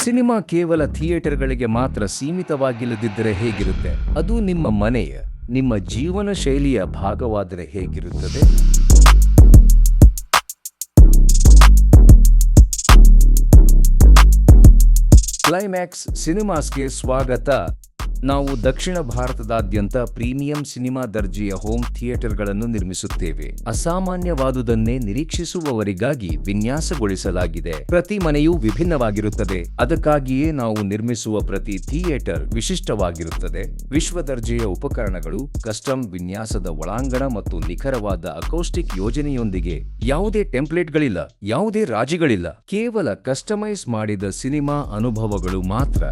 Cinema ಕೇವಲ ಥಿಯೇಟರ್ಗಳಿಗೆ ಮಾತ್ರ ಸೀಮಿತವಾಗಿಲ್ಲದಿದ್ದರೆ ಹೇಗಿರುತ್ತೆ? ಅದು ನಿಮ್ಮ ಮನೆಯ, ನಿಮ್ಮ ಜೀವನ ಶೈಲಿಯ ಭಾಗವಾದರೆ ಹೇಗಿರುತ್ತದೆ? ಕ್ಲೈಮ್ಯಾಕ್ಸ್ ಸಿನಿಮಾಸ್ಗೆ ಸ್ವಾಗತ. ನಾವು ದಕ್ಷಿಣ ಭಾರತದಾದ್ಯಂತ ಪ್ರೀಮಿಯಂ ಸಿನಿಮಾ ದರ್ಜೆಯ ಹೋಮ್ ಥಿಯೇಟರ್ಗಳನ್ನು ನಿರ್ಮಿಸುತ್ತೇವೆ. ಅಸಾಮಾನ್ಯವಾದುದನ್ನೇ ನಿರೀಕ್ಷಿಸುವವರಿಗಾಗಿ ವಿನ್ಯಾಸಗೊಳಿಸಲಾಗಿದೆ. ಪ್ರತಿ ಮನೆಯೂ ವಿಭಿನ್ನವಾಗಿರುತ್ತದೆ. ಅದಕ್ಕಾಗಿಯೇ ನಾವು ನಿರ್ಮಿಸುವ ಪ್ರತಿ ಥಿಯೇಟರ್ ವಿಶಿಷ್ಟವಾಗಿರುತ್ತದೆ. ವಿಶ್ವ ದರ್ಜೆಯ ಉಪಕರಣಗಳು, ಕಸ್ಟಮ್ ವಿನ್ಯಾಸದ ಒಳಾಂಗಣ ಮತ್ತು ನಿಖರವಾದ ಅಕೌಸ್ಟಿಕ್ ಯೋಜನೆಯೊಂದಿಗೆ. ಯಾವುದೇ ಟೆಂಪ್ಲೇಟ್ಗಳಿಲ್ಲ, ಯಾವುದೇ ರಾಜಿಗಳಿಲ್ಲ, ಕೇವಲ ಕಸ್ಟಮೈಸ್ ಮಾಡಿದ ಸಿನಿಮಾ ಅನುಭವಗಳು ಮಾತ್ರ.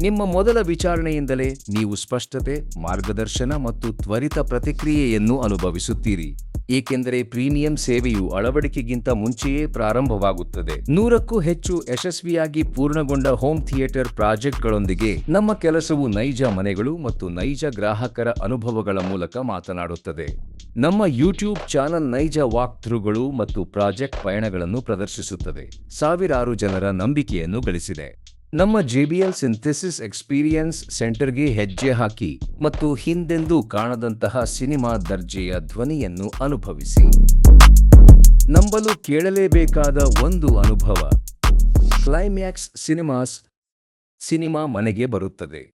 ನಿಮ್ಮ ಮೊದಲ ವಿಚಾರಣೆಯಿಂದಲೇ ನೀವು ಸ್ಪಷ್ಟತೆ, ಮಾರ್ಗದರ್ಶನ ಮತ್ತು ತ್ವರಿತ ಪ್ರತಿಕ್ರಿಯೆಯನ್ನು ಅನುಭವಿಸುತ್ತೀರಿ, ಏಕೆಂದರೆ ಪ್ರೀಮಿಯಂ ಸೇವೆಯು ಅಳವಡಿಕೆಗಿಂತ ಮುಂಚೆಯೇ ಪ್ರಾರಂಭವಾಗುತ್ತದೆ. 100ಕ್ಕೂ ಹೆಚ್ಚು ಯಶಸ್ವಿಯಾಗಿ ಪೂರ್ಣಗೊಂಡ ಹೋಮ್ ಥಿಯೇಟರ್ ಪ್ರಾಜೆಕ್ಟ್ಗಳೊಂದಿಗೆ ನಮ್ಮ ಕೆಲಸವು ನೈಜ ಮನೆಗಳು ಮತ್ತು ನೈಜ ಗ್ರಾಹಕರ ಅನುಭವಗಳ ಮೂಲಕ ಮಾತನಾಡುತ್ತದೆ. ನಮ್ಮ ಯೂಟ್ಯೂಬ್ ಚಾನಲ್ ನೈಜ ವಾಕ್ಥ್ರೂಗಳು ಮತ್ತು ಪ್ರಾಜೆಕ್ಟ್ ಪಯಣಗಳನ್ನು ಪ್ರದರ್ಶಿಸುತ್ತದೆ, ಸಾವಿರಾರು ಜನರ ನಂಬಿಕೆಯನ್ನು ಗಳಿಸಿದೆ. ನಮ್ಮ JBL ಸಿಂಥೆಸಿಸ್ ಎಕ್ಸ್ಪೀರಿಯನ್ಸ್ ಸೆಂಟರ್ಗೆ ಹೆಜ್ಜೆ ಹಾಕಿ ಮತ್ತು ಹಿಂದೆಂದೂ ಕಾಣದಂತಹ ಸಿನಿಮಾ ದರ್ಜೆಯ ಧ್ವನಿಯನ್ನು ಅನುಭವಿಸಿ. ನಂಬಲು ಕೇಳಲೇಬೇಕಾದ ಒಂದು ಅನುಭವ. Climax cinemas. ಸಿನಿಮಾ ಮನೆಗೆ ಬರುತ್ತದೆ.